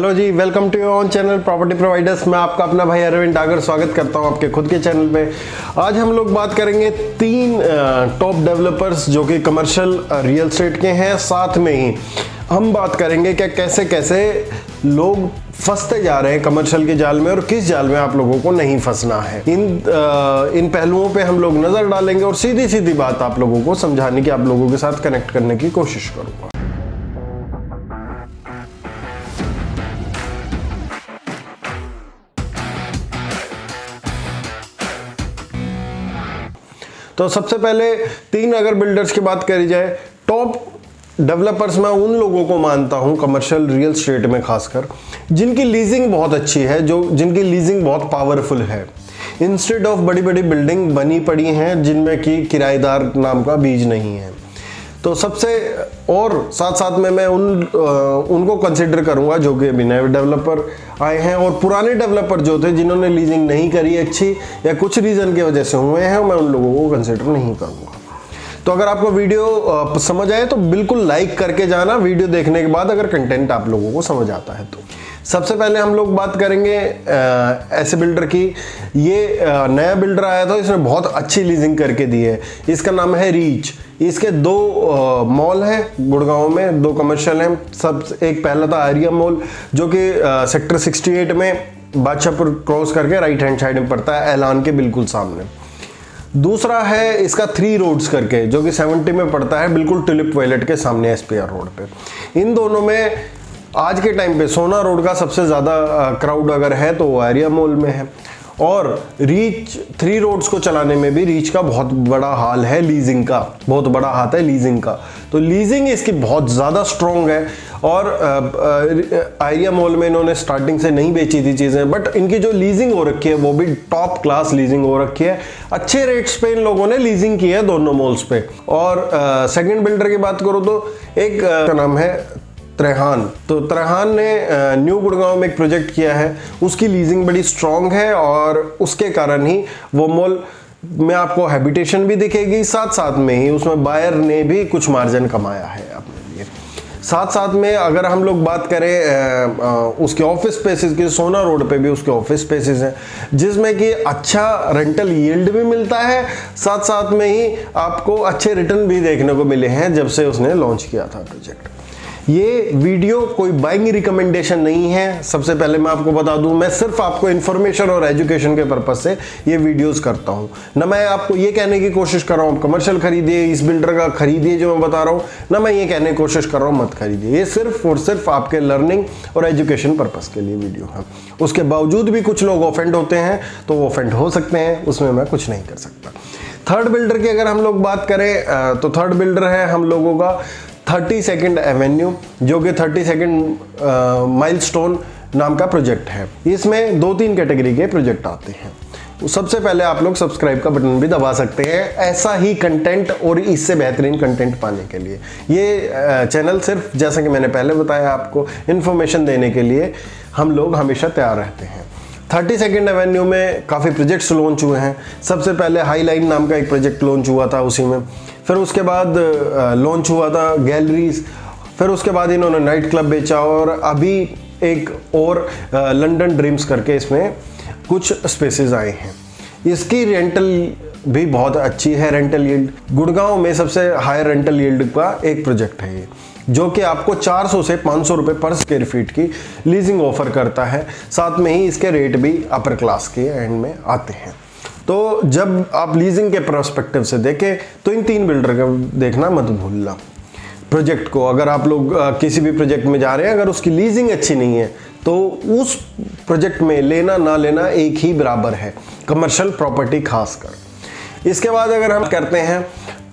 Hello जी, welcome to your own channel property providers. मैं आपका अपना भाई अरविंद डागर स्वागत करता हूं आपके खुद के चैनल पे। आज हम लोग बात करेंगे तीन टॉप डेवलपर्स जो कि कमर्शियल रियल एस्टेट के हैं। साथ में ही हम बात करेंगे कि कैसे कैसे लोग फंसते जा रहे हैं कमर्शियल के जाल में और किस जाल में आप लोगों को नहीं फंसना है। इन पहलुओं पे हम लोग नजर डालेंगे और सीधी सीधी बात आप लोगों को समझाने की, आप लोगों के साथ कनेक्ट करने की कोशिश करूंगा। तो सबसे पहले तीन अगर बिल्डर्स की बात करी जाए, टॉप डेवलपर्स मैं उन लोगों को मानता हूं कमर्शियल रियल एस्टेट में खासकर जिनकी लीजिंग बहुत अच्छी है, जिनकी लीजिंग बहुत पावरफुल है। इंस्टेड ऑफ बड़ी बड़ी बिल्डिंग बनी पड़ी हैं जिनमें कि किराएदार नाम का बीज नहीं है। तो सबसे और साथ साथ में मैं उनको कंसिडर करूंगा जो कि अभी नए डेवलपर आए हैं और पुराने डेवलपर जो थे जिन्होंने लीजिंग नहीं करी अच्छी या कुछ रीज़न की वजह से हुए हैं, मैं उन लोगों को कंसिडर नहीं करूंगा। तो अगर आपको वीडियो समझ आए तो बिल्कुल लाइक करके जाना वीडियो देखने के बाद, अगर कंटेंट आप लोगों को समझ आता है तो। सबसे पहले हम लोग बात करेंगे ऐसे बिल्डर की। ये नया बिल्डर आया था, इसने बहुत अच्छी लीजिंग करके दी है। इसका नाम है रीच। इसके दो मॉल हैं गुड़गांव में, दो कमर्शियल हैं। एक पहला था आर्या मॉल जो कि सेक्टर 68 में बादशाहपुर क्रॉस करके राइट हैंड साइड में पड़ता है, ऐलान के बिल्कुल सामने। दूसरा है इसका 3 रोड्स करके जो कि 70 में पड़ता है, बिल्कुल टुलिप वॉयलेट के सामने SPR रोड पे। इन दोनों में आज के टाइम पे सोना रोड का सबसे ज़्यादा क्राउड अगर है तो वो आर्या मॉल में है। और रीच 3 रोड्स को चलाने में भी रीच का बहुत बड़ा हाल है, लीजिंग का बहुत बड़ा हाथ है लीजिंग का। तो लीजिंग इसकी बहुत ज़्यादा स्ट्रॉन्ग है और आर्या मॉल में इन्होंने स्टार्टिंग से नहीं बेची थी चीज़ें, बट इनकी जो लीजिंग हो रखी है वो भी टॉप क्लास लीजिंग हो रखी है। अच्छे रेट्स पे इन लोगों ने लीजिंग की है दोनों मॉल्स पे। और सेकंड बिल्डर की बात करो तो एक का नाम है त्रेहान। तो त्रेहान ने न्यू गुड़गांव में एक प्रोजेक्ट किया है, उसकी लीजिंग बड़ी स्ट्रॉन्ग है और उसके कारण ही वो मॉल में आपको हैबिटेशन भी दिखेगी, साथ साथ में ही उसमें बायर ने भी कुछ मार्जिन कमाया है अपने लिए। साथ साथ में अगर हम लोग बात करें उसके ऑफिस स्पेसेस की, सोना रोड पे भी उसके ऑफिस स्पेसेस हैं जिसमें कि अच्छा रेंटल यील्ड भी मिलता है, साथ साथ में ही आपको अच्छे रिटर्न भी देखने को मिले हैं जब से उसने लॉन्च किया था प्रोजेक्ट। ये वीडियो कोई बाइंग रिकमेंडेशन नहीं है, सबसे पहले मैं आपको बता दूं। मैं सिर्फ आपको इन्फॉर्मेशन और एजुकेशन के पर्पज से ये वीडियोस करता हूं। ना मैं आपको ये कहने की कोशिश कर रहा हूं कमर्शियल खरीदिए, इस बिल्डर का खरीदिए जो मैं बता रहा हूं, ना मैं ये कहने की कोशिश कर रहा हूं मत खरीदिए। ये सिर्फ और सिर्फ आपके लर्निंग और एजुकेशन पर्पज के लिए वीडियो है। उसके बावजूद भी कुछ लोग ऑफेंड होते हैं तो वो ऑफेंड हो सकते हैं, उसमें मैं कुछ नहीं कर सकता। थर्ड बिल्डर की अगर हम लोग बात करें तो थर्ड बिल्डर है हम लोगों का 32nd एवेन्यू जो कि 32nd माइलस्टोन नाम का प्रोजेक्ट है। इसमें 2-3 कैटेगरी के प्रोजेक्ट आते हैं। सबसे पहले आप लोग सब्सक्राइब का बटन भी दबा सकते हैं ऐसा ही कंटेंट और इससे बेहतरीन कंटेंट पाने के लिए। ये चैनल सिर्फ जैसा कि मैंने पहले बताया आपको इन्फॉर्मेशन देने के लिए हम लोग हमेशा तैयार रहते हैं। 32nd एवेन्यू में काफ़ी प्रोजेक्ट्स लॉन्च हुए हैं। सबसे पहले हाई लाइन नाम का एक प्रोजेक्ट लॉन्च हुआ था उसी में, फिर उसके बाद लॉन्च हुआ था गैलरीज, फिर उसके बाद इन्होंने नाइट क्लब बेचा और अभी एक और लंदन ड्रीम्स करके इसमें कुछ स्पेसेस आए हैं। इसकी रेंटल भी बहुत अच्छी है, रेंटल यील्ड गुड़गांव में सबसे हाई रेंटल यील्ड का एक प्रोजेक्ट है ये, जो कि आपको 400 से 500 रुपये पर स्क्वायर फीट की लीजिंग ऑफर करता है। साथ में ही इसके रेट भी अपर क्लास के एंड में आते हैं। तो जब आप लीजिंग के पर्सपेक्टिव से देखें तो इन 3 बिल्डर का देखना मत भूलना। प्रोजेक्ट को अगर आप लोग किसी भी प्रोजेक्ट में जा रहे हैं, अगर उसकी लीजिंग अच्छी नहीं है तो उस प्रोजेक्ट में लेना ना लेना एक ही बराबर है, कमर्शियल प्रॉपर्टी खासकर। इसके बाद अगर हम करते हैं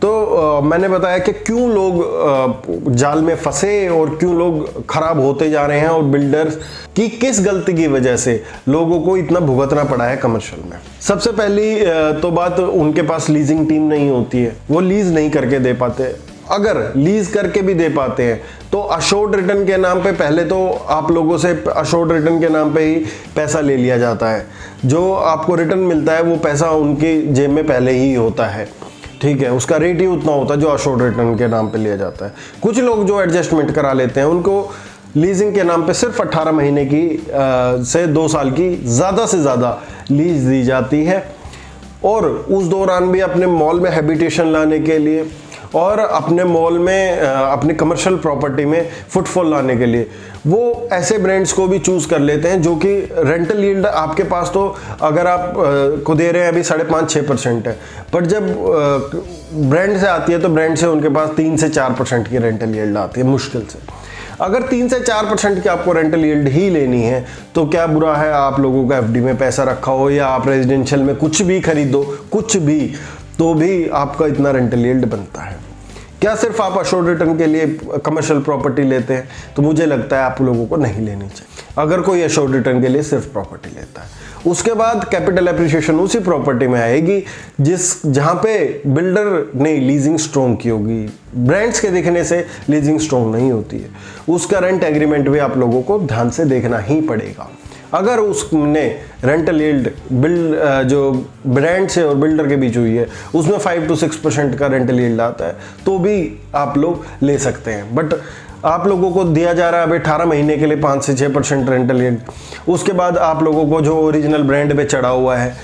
तो मैंने बताया कि क्यों लोग जाल में फंसे और क्यों लोग खराब होते जा रहे हैं और बिल्डर्स की किस गलती की वजह से लोगों को इतना भुगतना पड़ा है कमर्शियल में। सबसे पहली तो बात, उनके पास लीजिंग टीम नहीं होती है, वो लीज नहीं करके दे पाते। अगर लीज करके भी दे पाते हैं तो अशोर्ड रिटर्न के नाम पे पहले तो आप लोगों से अशोर्ड रिटर्न के नाम पे ही पैसा ले लिया जाता है। जो आपको रिटर्न मिलता है वो पैसा उनकी जेब में पहले ही होता है, ठीक है, उसका रेट ही उतना होता है जो अशोर्ड रिटर्न के नाम पे लिया जाता है। कुछ लोग जो एडजस्टमेंट करा लेते हैं उनको लीजिंग के नाम पे सिर्फ 18 महीने की से 2 साल की ज़्यादा से ज़्यादा लीज दी जाती है, और उस दौरान भी अपने मॉल में हैबिटेशन लाने के लिए और अपने मॉल में अपनी कमर्शियल प्रॉपर्टी में फुटफॉल लाने के लिए वो ऐसे ब्रांड्स को भी चूज़ कर लेते हैं जो कि रेंटल यील्ड आपके पास तो अगर आप को दे रहे हैं अभी 5.5-6% है, पर जब ब्रांड से आती है तो ब्रांड से उनके पास 3 से 4% की रेंटल यील्ड आती है मुश्किल से। अगर 3 से 4% की आपको रेंटल यील्ड ही लेनी है तो क्या बुरा है आप लोगों का एफडी में पैसा रखा हो या आप रेजिडेंशियल में कुछ भी खरीदो, कुछ भी, तो भी आपका इतना रेंटल यील्ड बनता है। क्या सिर्फ आप अश्योर्ड रिटर्न के लिए कमर्शियल प्रॉपर्टी लेते हैं? तो मुझे लगता है आप लोगों को नहीं लेनी चाहिए अगर कोई अश्योर्ड रिटर्न के लिए सिर्फ प्रॉपर्टी लेता है। उसके बाद कैपिटल एप्रिसिएशन उसी प्रॉपर्टी में आएगी जहां पे बिल्डर ने लीजिंग स्ट्रॉन्ग की होगी। ब्रांड्स के दिखने से लीजिंग स्ट्रॉन्ग नहीं होती है, उसका रेंट एग्रीमेंट भी आप लोगों को ध्यान से देखना ही पड़ेगा। अगर उसने रेंटल यील्ड जो ब्रांड से और बिल्डर के बीच हुई है उसमें 5 to 6% का रेंटल यील्ड आता है तो भी आप लोग ले सकते हैं। बट आप लोगों को दिया जा रहा है अभी 18 महीने के लिए 5 से 6% रेंटल यील्ड। उसके बाद आप लोगों को जो ओरिजिनल ब्रांड पे चढ़ा हुआ है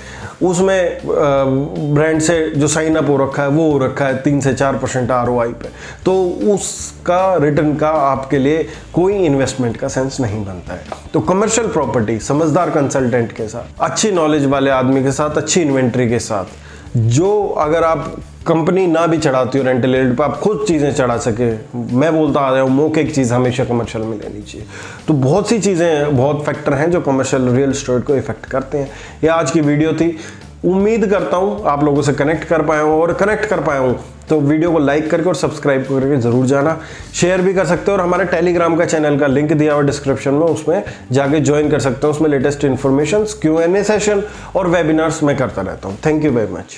उसमें ब्रांड से जो साइन अप हो रखा है वो हो रखा है 3 से 4% ROI पे, तो उसका रिटर्न का आपके लिए कोई इन्वेस्टमेंट का सेंस नहीं बनता है। तो कमर्शियल प्रॉपर्टी समझदार कंसल्टेंट के साथ, अच्छी नॉलेज वाले आदमी के साथ, अच्छी इन्वेंट्री के साथ, जो अगर आप कंपनी ना भी चढ़ाती हो रेंटल यील्ड पर आप खुद चीज़ें चढ़ा सके, मैं बोलता आ रहा हूँ मौके की चीज़ हमेशा कमर्शियल में लेनी चाहिए। तो बहुत सी चीज़ें, बहुत फैक्टर हैं जो कमर्शियल रियल एस्टेट को इफेक्ट करते हैं। ये आज की वीडियो थी, उम्मीद करता हूँ आप लोगों से कनेक्ट कर पाया हूँ, और कनेक्ट कर पाया हूँ तो वीडियो को लाइक करके और सब्सक्राइब करके ज़रूर जाना, शेयर भी कर सकते हो, और हमारे टेलीग्राम का चैनल का लिंक दिया हुआ डिस्क्रिप्शन में, उसमें जाके ज्वाइन कर सकते हो। उसमें लेटेस्ट इन्फॉर्मेशन, Q&A सेशन और वेबिनार्स मैं करता रहता हूँ। Thank you very much.